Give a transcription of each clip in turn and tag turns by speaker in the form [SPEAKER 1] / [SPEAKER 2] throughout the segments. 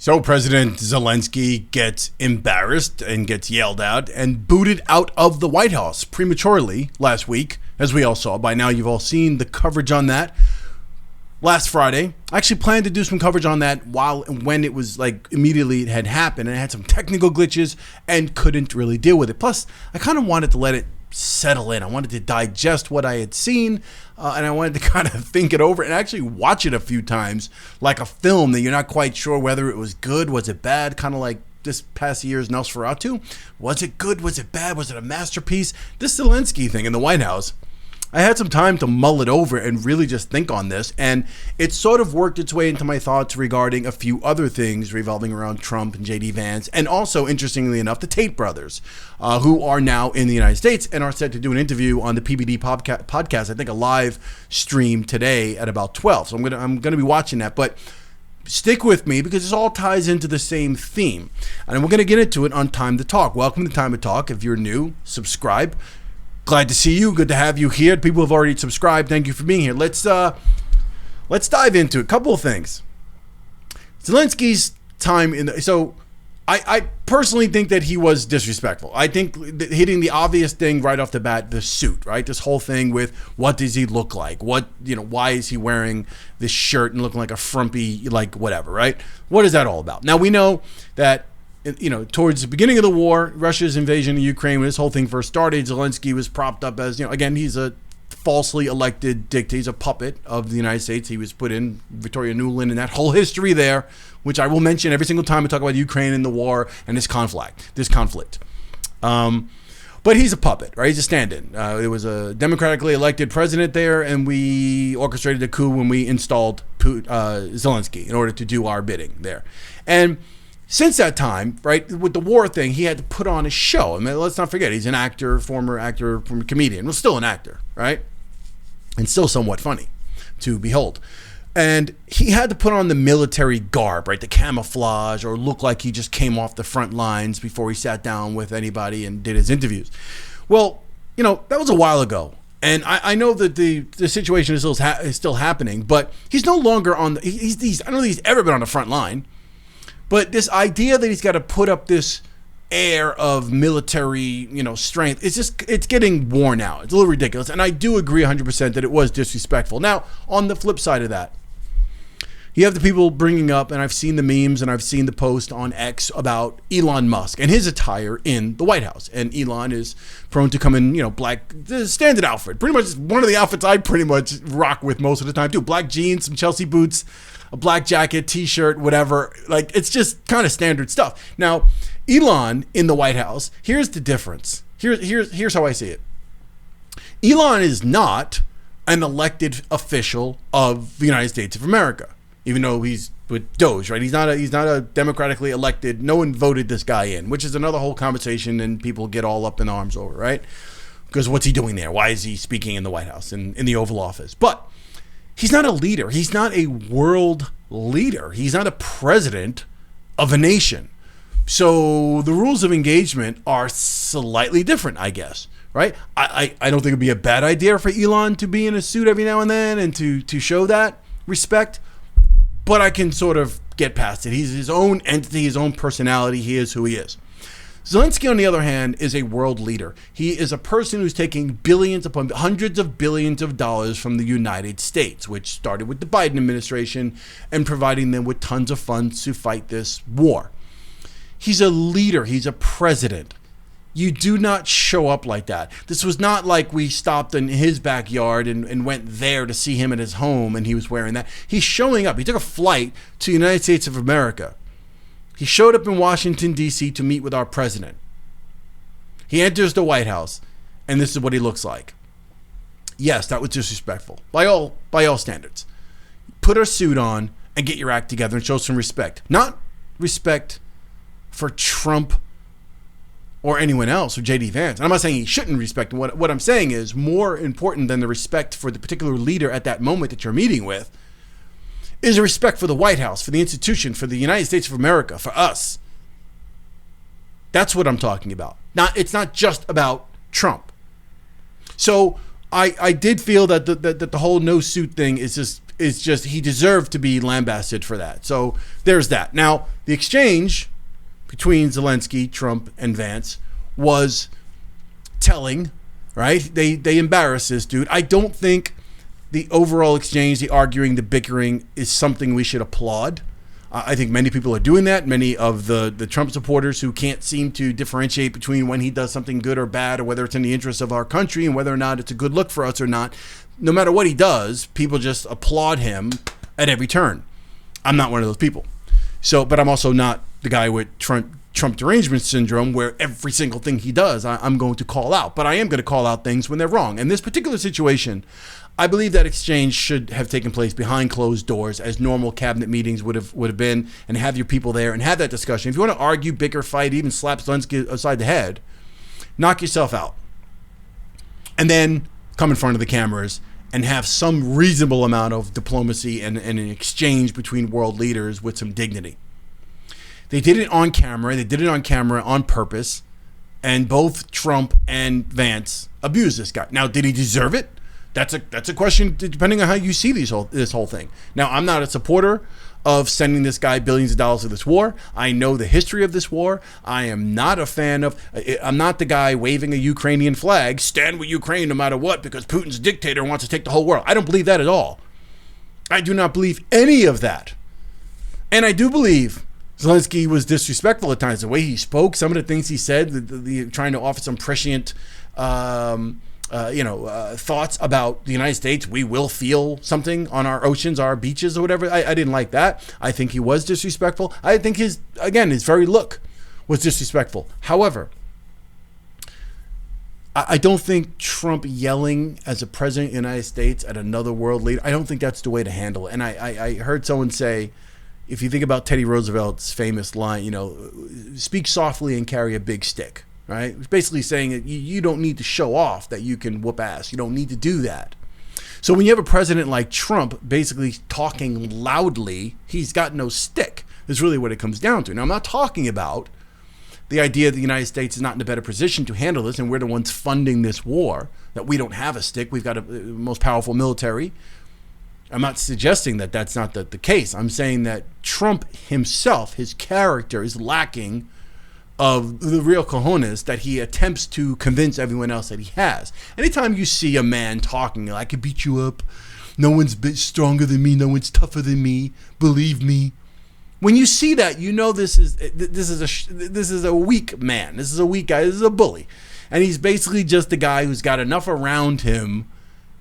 [SPEAKER 1] So President Zelensky gets embarrassed and gets yelled at and booted out of the White House prematurely last week, as we all saw. By now, you've all seen the coverage on that. Last Friday, I actually planned to do some coverage on that when it was like immediately it had happened, and I had some technical glitches and couldn't really deal with it. Plus, I kind of wanted to let it settle in. I wanted to digest what I had seen, and I wanted to kind of think it over and actually watch it a few times like a film that you're not quite sure whether it was good, was it bad, kind of like this past year's Nosferatu. Was it good? Was it bad? Was it a masterpiece? This Zelensky thing in the White House, I had some time to mull it over and really just think on this, and it sort of worked its way into my thoughts regarding a few other things revolving around Trump and J.D. Vance, and also, interestingly enough, the Tate brothers, who are now in the United States and are set to do an interview on the PBD podcast, I think a live stream today at about 12. So I'm gonna be watching that, but stick with me because this all ties into the same theme, and we're gonna get into it on Time to Talk. Welcome to Time to Talk. If you're new, subscribe. Glad to see you. Good to have you here. People have already subscribed. Thank you for being here. Let's dive into a couple of things. Zelensky's time I personally think that he was disrespectful. I think hitting the obvious thing right off the bat, the suit, right? This whole thing with what does he look like? Why is he wearing this shirt and looking like a frumpy, like whatever, right? What is that all about? Now we know that towards the beginning of the war, Russia's invasion of Ukraine, when this whole thing first started, Zelensky was propped up as, again, he's a falsely elected dictator. He's a puppet of the United States. He was put in Victoria Nuland and that whole history there, which I will mention every single time I talk about Ukraine and the war and this conflict. But he's a puppet, right? He's a stand-in. There was a democratically elected president there, and we orchestrated a coup when we installed Zelensky in order to do our bidding there. And since that time, right, with the war thing, he had to put on a show. I mean, let's not forget, he's an actor, former comedian. Well, still an actor, right? And still somewhat funny to behold. And he had to put on the military garb, right, the camouflage, or look like he just came off the front lines before he sat down with anybody and did his interviews. Well, that was a while ago. And I know that the situation is still happening, but he's no longer on I don't think he's ever been on the front line. But this idea that he's got to put up this air of military, strength, it's getting worn out. It's a little ridiculous. And I do agree 100% that it was disrespectful. Now, on the flip side of that, you have the people bringing up, and I've seen the memes and I've seen the post on X about Elon Musk and his attire in the White House. And Elon is prone to come in, black, the standard outfit. Pretty much one of the outfits I pretty much rock with most of the time too. Black jeans, some Chelsea boots, a black jacket, t-shirt, whatever. Like, it's just kind of standard stuff. Now, Elon in the White House, here's the difference. Here's how I see it. Elon is not an elected official of the United States of America, even though he's with Doge, right? He's not a democratically elected. No one voted this guy in, which is another whole conversation, and people get all up in arms over, right? Because what's he doing there? Why is he speaking in the White House in the Oval Office? But he's not a leader. He's not a world leader. He's not a president of a nation. So the rules of engagement are slightly different, I guess, right? I don't think it'd be a bad idea for Elon to be in a suit every now and then and to show that respect, but I can sort of get past it. He's his own entity, his own personality. He is who he is. Zelensky, on the other hand, is a world leader. He is a person who's taking billions upon hundreds of billions of dollars from the United States, which started with the Biden administration, and providing them with tons of funds to fight this war. He's a leader. He's a president. You do not show up like that. This was not like we stopped in his backyard and went there to see him at his home and he was wearing that. He's showing up. He took a flight to the United States of America. He showed up in Washington, D.C. to meet with our president. He enters the White House, and this is what he looks like. Yes, that was disrespectful by all standards. Put a suit on and get your act together and show some respect. Not respect for Trump or anyone else or J.D. Vance. I'm not saying he shouldn't respect him. What I'm saying is more important than the respect for the particular leader at that moment that you're meeting with is a respect for the White House, for the institution, for the United States of America, for us. That's what I'm talking about. It's not just about Trump. So I did feel that the whole no suit thing is just, is just, he deserved to be lambasted for that. So there's that. Now, the exchange between Zelensky, Trump, and Vance was telling, right? They embarrassed this dude. I don't think the overall exchange, the arguing, the bickering is something we should applaud. I think many people are doing that. Many of the Trump supporters who can't seem to differentiate between when he does something good or bad, or whether it's in the interest of our country and whether or not it's a good look for us or not. No matter what he does, people just applaud him at every turn. I'm not one of those people. So, but I'm also not the guy with Trump derangement syndrome where every single thing he does, I'm going to call out. But I am going to call out things when they're wrong. In this particular situation, I believe that exchange should have taken place behind closed doors, as normal cabinet meetings would have been, and have your people there and have that discussion. If you want to argue, bicker, fight, even slap Zelensky upside the head, knock yourself out. And then come in front of the cameras and have some reasonable amount of diplomacy and an exchange between world leaders with some dignity. They did it on camera. They did it on camera on purpose. And both Trump and Vance abused this guy. Now, did he deserve it? That's a question depending on how you see this whole thing. Now, I'm not a supporter of sending this guy billions of dollars to this war. I know the history of this war. I am not a fan of, I'm not the guy waving a Ukrainian flag, stand with Ukraine no matter what, because Putin's a dictator and wants to take the whole world. I don't believe that at all. I do not believe any of that. And I do believe Zelensky was disrespectful at times. The way he spoke, some of the things he said, trying to offer some prescient thoughts about the United States. We will feel something on our oceans, our beaches, or whatever. I didn't like that. I think he was disrespectful. I think his very look was disrespectful. However, I don't think Trump yelling as a president of the United States at another world leader, I don't think that's the way to handle it. And I heard someone say, if you think about Teddy Roosevelt's famous line, speak softly and carry a big stick. Right? It's basically saying that you don't need to show off that you can whoop ass. You don't need to do that. So when you have a president like Trump basically talking loudly, he's got no stick, is really what it comes down to. Now, I'm not talking about the idea that the United States is not in a better position to handle this and we're the ones funding this war, that we don't have a stick. We've got a most powerful military. I'm not suggesting that that's not the case. I'm saying that Trump himself, his character, is lacking of the real cojones that he attempts to convince everyone else that he has. Anytime you see a man talking, I could beat you up, no one's stronger than me, no one's tougher than me, believe me. When you see that, you know this is a weak man. This is a weak guy. This is a bully. And he's basically just the guy who's got enough around him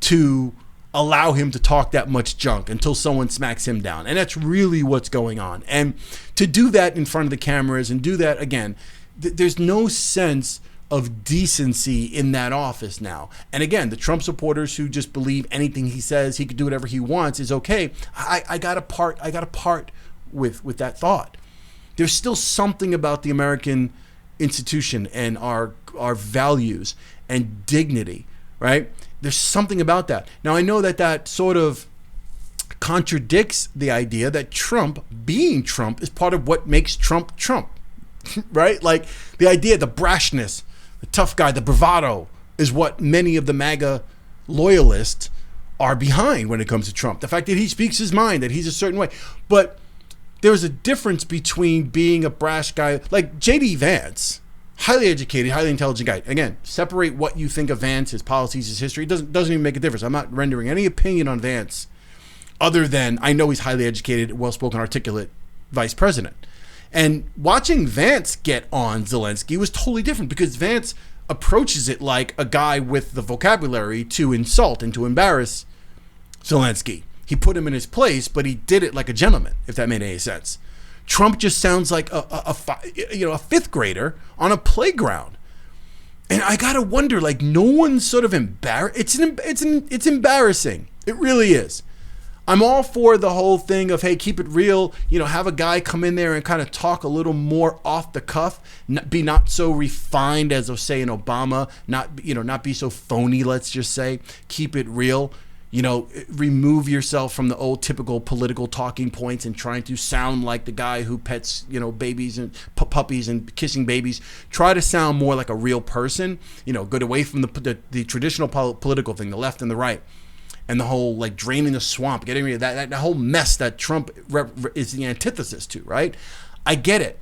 [SPEAKER 1] to allow him to talk that much junk until someone smacks him down. And that's really what's going on. And to do that in front of the cameras and do that again, there's no sense of decency in that office now. And again, the Trump supporters who just believe anything he says, he could do whatever he wants, is okay. I got a part with that thought. There's still something about the American institution and our values and dignity, right? There's something about that. Now, I know that sort of contradicts the idea that Trump, being Trump, is part of what makes Trump Trump, right? Like the idea, the brashness, the tough guy, the bravado is what many of the MAGA loyalists are behind when it comes to Trump. The fact that he speaks his mind, that he's a certain way. But there's a difference between being a brash guy, like J.D. Vance, highly educated, highly intelligent guy. Again, separate what you think of Vance, his policies, his history. It doesn't even make a difference. I'm not rendering any opinion on Vance other than I know he's highly educated, well-spoken, articulate vice president. And watching Vance get on Zelensky was totally different because Vance approaches it like a guy with the vocabulary to insult and to embarrass Zelensky. He put him in his place, but he did it like a gentleman, if that made any sense. Trump just sounds like a fifth grader on a playground. And I gotta wonder, like, no one's sort of embarrassed. It's embarrassing. It really is. I'm all for the whole thing of, hey, keep it real. Have a guy come in there and kind of talk a little more off the cuff, be not so refined as, say, an Obama, not be so phony. Let's just say, keep it real. Remove yourself from the old typical political talking points and trying to sound like the guy who pets, babies and puppies and kissing babies. Try to sound more like a real person, get away from the traditional political thing, the left and the right. and the whole like draining the swamp, getting rid of that whole mess that Trump is the antithesis to, right? I get it.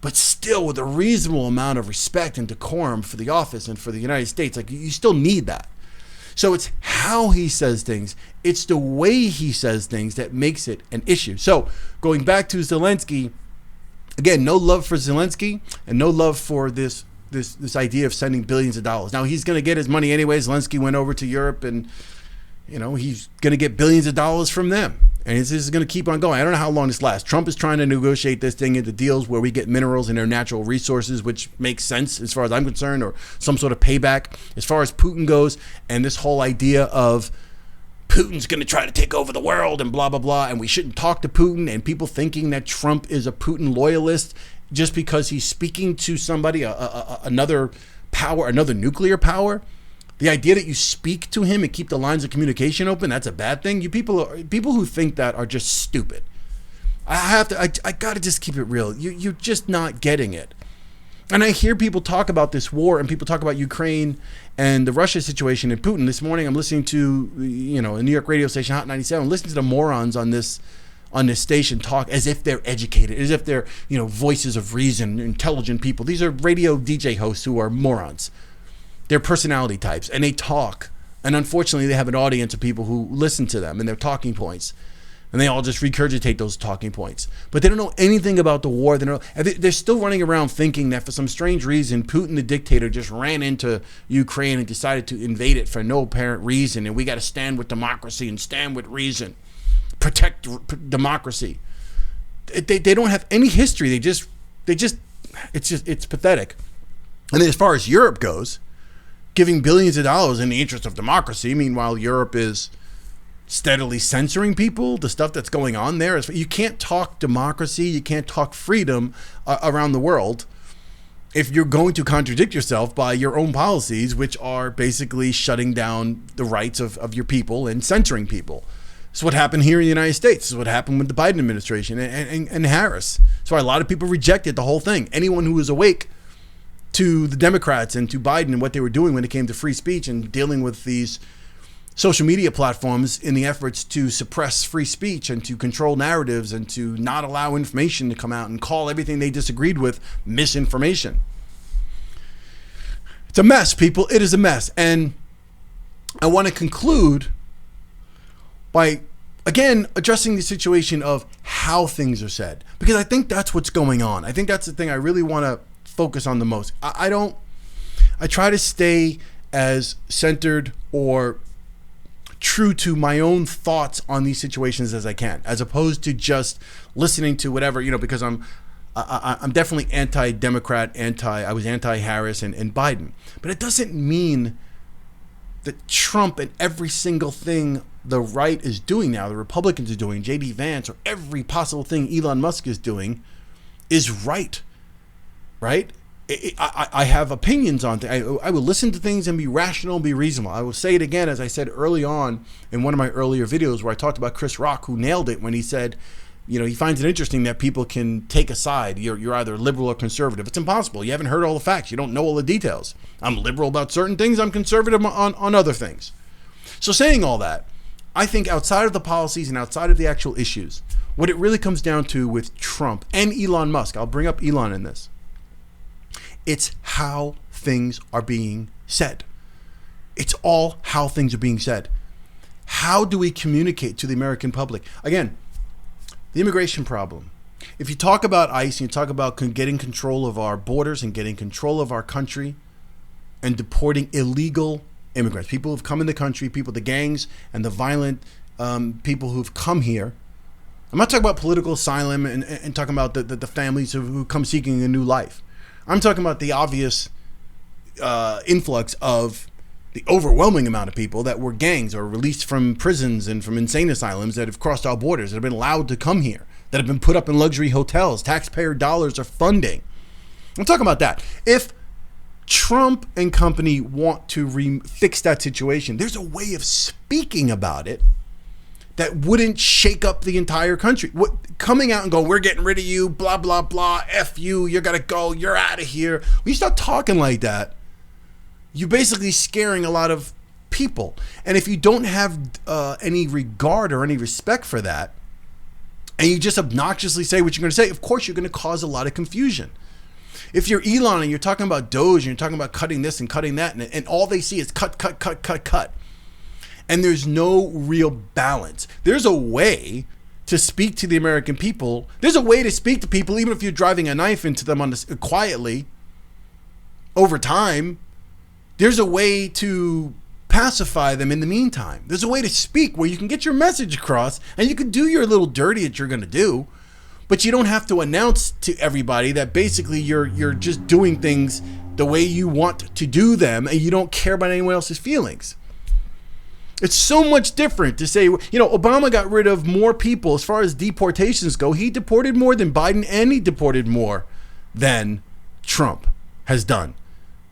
[SPEAKER 1] But still, with a reasonable amount of respect and decorum for the office and for the United States, like you still need that. So it's how he says things. It's the way he says things that makes it an issue. So going back to Zelensky, again, no love for Zelensky and no love for this idea of sending billions of dollars. Now, he's going to get his money anyway. Zelensky went over to Europe and, he's going to get billions of dollars from them. And this is going to keep on going. I don't know how long this lasts. Trump is trying to negotiate this thing into deals where we get minerals and their natural resources, which makes sense as far as I'm concerned, or some sort of payback. As far as Putin goes, and this whole idea of Putin's going to try to take over the world and blah, blah, blah, and we shouldn't talk to Putin, and people thinking that Trump is a Putin loyalist just because he's speaking to somebody, another power, another nuclear power. The idea that you speak to him and keep the lines of communication open, that's a bad thing. You people who think that are just stupid. I got to just keep it real. You're just not getting it. And I hear people talk about this war and people talk about Ukraine and the Russia situation and Putin. This morning I'm listening to, a New York radio station, Hot 97, listening to the morons on this station talk as if they're educated, as if they're, voices of reason, intelligent people. These are radio DJ hosts who are morons. They're personality types, and they talk. And unfortunately, they have an audience of people who listen to them and their talking points. And they all just regurgitate those talking points. But they don't know anything about the war. They're still running around thinking that for some strange reason, Putin, the dictator, just ran into Ukraine and decided to invade it for no apparent reason. And we got to stand with democracy and stand with reason. Protect democracy. They don't have any history. It's pathetic. And then as far as Europe goes, giving billions of dollars in the interest of democracy. Meanwhile, Europe is steadily censoring people. The stuff that's going on there is, you can't talk democracy, you can't talk freedom around the world if you're going to contradict yourself by your own policies, which are basically shutting down the rights of your people and censoring people. This is what happened here in the United States. This is what happened with the Biden administration and Harris. That's why a lot of people rejected the whole thing. Anyone who was awake to the Democrats and to Biden and what they were doing when it came to free speech and dealing with these social media platforms in the efforts to suppress free speech and to control narratives and to not allow information to come out and call everything they disagreed with misinformation. It's a mess, people. It is a mess. And I want to conclude by, again, addressing the situation of how things are said, because I think that's what's going on. I think that's the thing I really want to focus on the most. I try to stay as centered or true to my own thoughts on these situations as I can, as opposed to just listening to whatever, because I'm definitely anti-Democrat, I was anti-Harris and Biden. But it doesn't mean that Trump and every single thing the right is doing now, the Republicans are doing, J.D. Vance, or every possible thing Elon Musk is doing is right. Right? I have opinions on things. I will listen to things and be rational and be reasonable. I will say it again, as I said early on in one of my earlier videos where I talked about Chris Rock, who nailed it when he said, he finds it interesting that people can take a side. You're either liberal or conservative. It's impossible. You haven't heard all the facts. You don't know all the details. I'm liberal about certain things. I'm conservative on other things. So saying all that, I think outside of the policies and outside of the actual issues, what it really comes down to with Trump and Elon Musk, I'll bring up Elon in this, it's how things are being said. It's all how things are being said. How do we communicate to the American public? Again, the immigration problem. If you talk about ICE and you talk about getting control of our borders and getting control of our country and deporting illegal immigrants, people who've come in the country, the gangs and the violent people who've come here. I'm not talking about political asylum and talking about the families who come seeking a new life. I'm talking about the obvious influx of the overwhelming amount of people that were gangs or released from prisons and from insane asylums that have crossed our borders, that have been allowed to come here, that have been put up in luxury hotels. Taxpayer dollars are funding. I'm talking about that. If Trump and company want to fix that situation, there's a way of speaking about it that wouldn't shake up the entire country. Coming out and go, we're getting rid of you, blah, blah, blah, F you, you're going to go, you're out of here. When you start talking like that, you're basically scaring a lot of people. And if you don't have any regard or any respect for that, and you just obnoxiously say what you're going to say, of course you're going to cause a lot of confusion. If you're Elon and you're talking about Doge and you're talking about cutting this and cutting that, and all they see is cut, and there's no real balance. There's a way to speak to the American people. There's a way to speak to people, even if you're driving a knife into them quietly over time. There's a way to pacify them in the meantime. There's a way to speak where you can get your message across, and you can do your little dirty that you're going to do, but you don't have to announce to everybody that basically you're just doing things the way you want to do them, and you don't care about anyone else's feelings. It's so much different to say, Obama got rid of more people as far as deportations go. He deported more than Biden, and he deported more than Trump has done.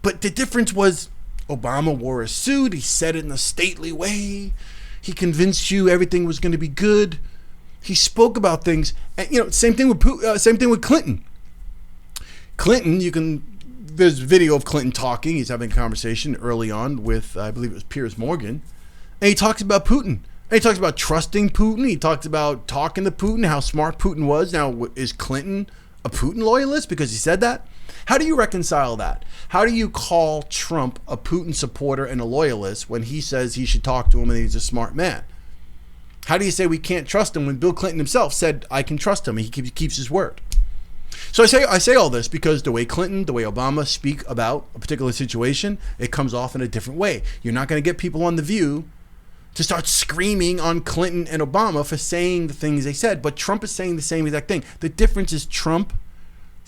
[SPEAKER 1] But the difference was Obama wore a suit. He said it in a stately way. He convinced you everything was going to be good. He spoke about things. And, same thing with Clinton. There's video of Clinton talking. He's having a conversation early on with, I believe it was Piers Morgan. And he talks about Putin. And he talks about trusting Putin. He talks about talking to Putin, how smart Putin was. Now, is Clinton a Putin loyalist because he said that? How do you reconcile that? How do you call Trump a Putin supporter and a loyalist when he says he should talk to him and he's a smart man? How do you say we can't trust him when Bill Clinton himself said, I can trust him, and he keeps his word? So I say all this because the way Clinton, the way Obama speak about a particular situation, it comes off in a different way. You're not going to get people on The View to start screaming on Clinton and Obama for saying the things they said, but Trump is saying the same exact thing. The difference is Trump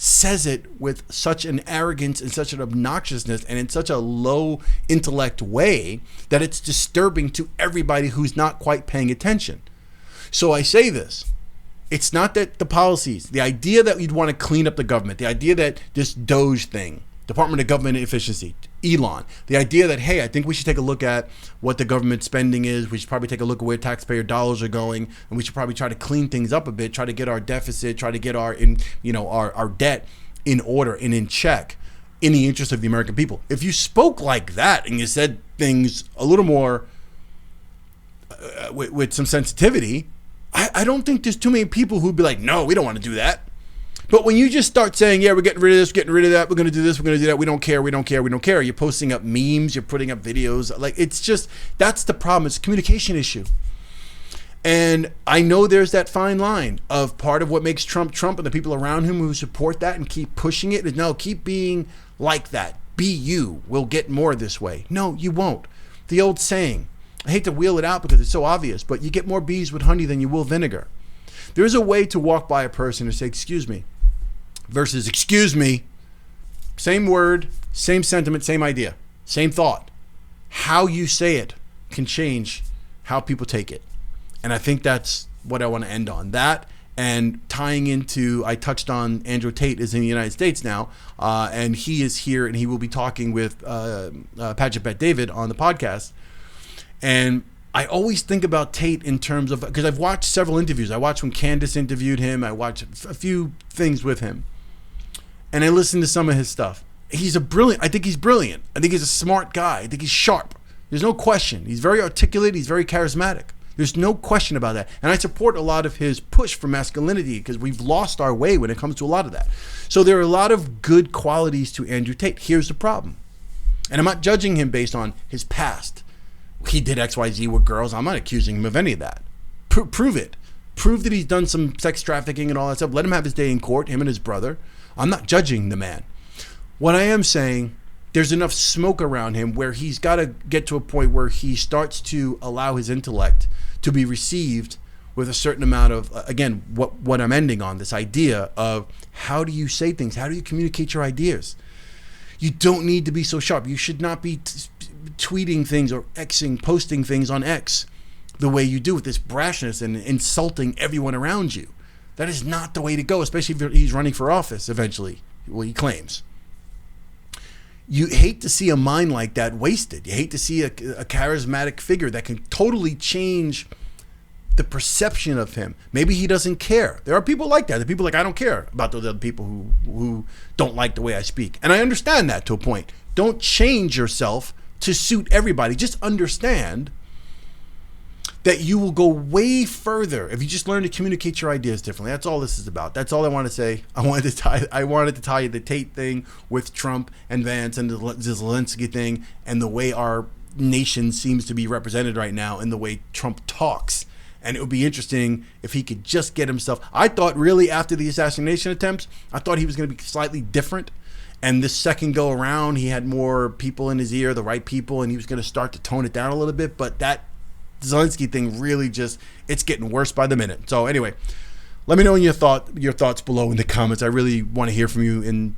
[SPEAKER 1] says it with such an arrogance and such an obnoxiousness and in such a low intellect way that it's disturbing to everybody who's not quite paying attention. So I say this. It's not that the policies, the idea that you'd want to clean up the government, the idea that this Doge thing, Department of Government Efficiency, Elon, the idea that, hey, I think we should take a look at what the government spending is. We should probably take a look at where taxpayer dollars are going, and we should probably try to clean things up a bit, try to get our deficit, try to get our debt in order and in check in the interest of the American people. If you spoke like that and you said things a little more with some sensitivity, I don't think there's too many people who'd be like, no, we don't want to do that. But when you just start saying, yeah, we're getting rid of this, getting rid of that, we're going to do this, we're going to do that, we don't care, you're posting up memes, you're putting up videos. Like, it's just, that's the problem. It's a communication issue. And I know there's that fine line of part of what makes Trump Trump and the people around him who support that and keep pushing it. No, keep being like that. Be you. We'll get more this way. No, you won't. The old saying, I hate to wheel it out because it's so obvious, but you get more bees with honey than you will vinegar. There's a way to walk by a person and say, excuse me, versus excuse me. Same word, same sentiment, same idea, same thought. How you say it can change how people take it. And I think that's what I want to end on. That, and tying into, I touched on Andrew Tate is in the United States now, and he is here, and he will be talking with Paget Bet David on the podcast. And I always think about Tate in terms of, because I've watched several interviews. I watched when Candace interviewed him. I watched a few things with him. And I listened to some of his stuff. I think he's brilliant. I think he's a smart guy. I think he's sharp. There's no question. He's very articulate. He's very charismatic. There's no question about that. And I support a lot of his push for masculinity because we've lost our way when it comes to a lot of that. So there are a lot of good qualities to Andrew Tate. Here's the problem. And I'm not judging him based on his past. He did XYZ with girls. I'm not accusing him of any of that. Prove it. Prove that he's done some sex trafficking and all that stuff. Let him have his day in court, him and his brother. I'm not judging the man. What I am saying, there's enough smoke around him where he's got to get to a point where he starts to allow his intellect to be received with a certain amount of, again, what I'm ending on, this idea of how do you say things? How do you communicate your ideas? You don't need to be so sharp. You should not be tweeting things or posting things on X the way you do with this brashness and insulting everyone around you. That is not the way to go, especially if he's running for office eventually, well, he claims. You hate to see a mind like that wasted. You hate to see a charismatic figure that can totally change the perception of him. Maybe he doesn't care. There are people like that. There are people like, I don't care about those other people who don't like the way I speak. And I understand that to a point. Don't change yourself to suit everybody. Just understand that you will go way further if you just learn to communicate your ideas differently. That's all this is about. That's all I want to say. I wanted to tie the Tate thing with Trump and Vance and the Zelensky thing and the way our nation seems to be represented right now and the way Trump talks. And it would be interesting if he could just get himself. I thought really after the assassination attempts, I thought he was going to be slightly different. And this second go around, he had more people in his ear, the right people, and he was going to start to tone it down a little bit. But that Zelensky thing really just, it's getting worse by the minute. So anyway, let me know your thoughts below in the comments. I really want to hear from you, and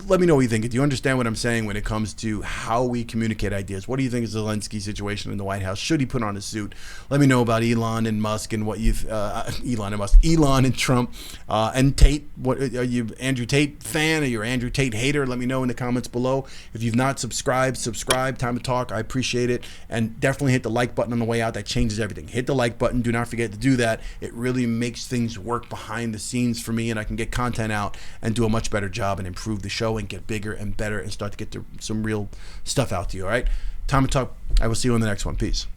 [SPEAKER 1] let me know what you think. Do you understand what I'm saying when it comes to how we communicate ideas? What do you think of Zelensky's situation in the White House? Should he put on a suit? Let me know about Elon and Musk and what you've Elon and Trump and Tate. What are you, Andrew Tate fan? Are you an Andrew Tate hater? Let me know in the comments below. If you've not subscribed. Time to talk. I appreciate it, and definitely hit the like button on the way out. That changes everything. Hit the like button. Do not forget to do that. It really makes things work behind the scenes for me, and I can get content out and do a much better job and improve the show and get bigger and better and start to get some real stuff out to you. All right, time to talk. I will see you on the next one. Peace.